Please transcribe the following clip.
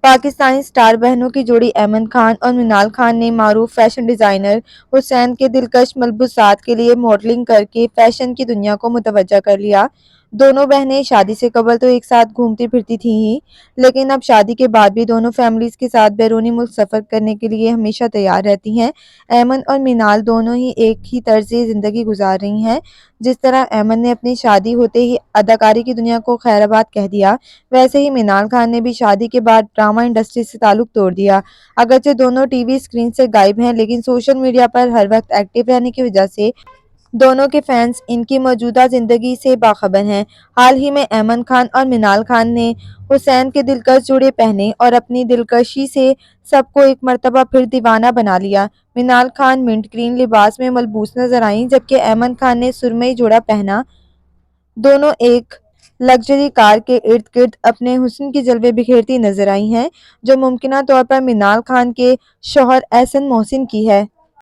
Pakistani star بہنوں کی جوڑی ایمن خان اور منال خان نے معروف فیشن ڈیزائنر حسین کے دلکش ملبوسات کے لیے ماڈلنگ کر کے فیشن کی دنیا کو متوجہ کر لیا۔ دونوں بہنیں شادی سے قبل تو ایک ساتھ گھومتی پھرتی تھیں ہی، لیکن اب شادی کے بعد بھی دونوں فیملیز کے ساتھ بیرونی ملک سفر کرنے کے لیے ہمیشہ تیار رہتی ہیں۔ ایمن اور منال دونوں ہی ایک ہی طرز زندگی گزار رہی ہیں۔ جس طرح ایمن نے اپنی شادی ہوتے ہی اداکاری کی دنیا کو خیر آباد کہہ دیا، ویسے ہی منال خان نے بھی شادی کے بعد ڈرامہ انڈسٹری سے تعلق توڑ دیا۔ اگرچہ دونوں ٹی وی اسکرین سے غائب ہیں، لیکن سوشل میڈیا پر ہر وقت ایکٹیو رہنے کی وجہ سے دونوں کے فینس ان کی موجودہ زندگی سے باخبر ہیں۔ حال ہی میں ایمن خان اور منال خان نے حسین کے دلکش جوڑے پہنے اور اپنی دلکشی سے سب کو ایک مرتبہ پھر دیوانہ بنا لیا۔ منال خان منٹ گرین لباس میں ملبوس نظر آئیں، جبکہ ایمن خان نے سرمئی جوڑا پہنا۔ دونوں ایک لگژری کار کے ارد گرد اپنے حسن کے جلوے بکھیرتی نظر آئی ہیں، جو ممکنہ طور پر منال خان کے شوہر احسن محسن کی ہے۔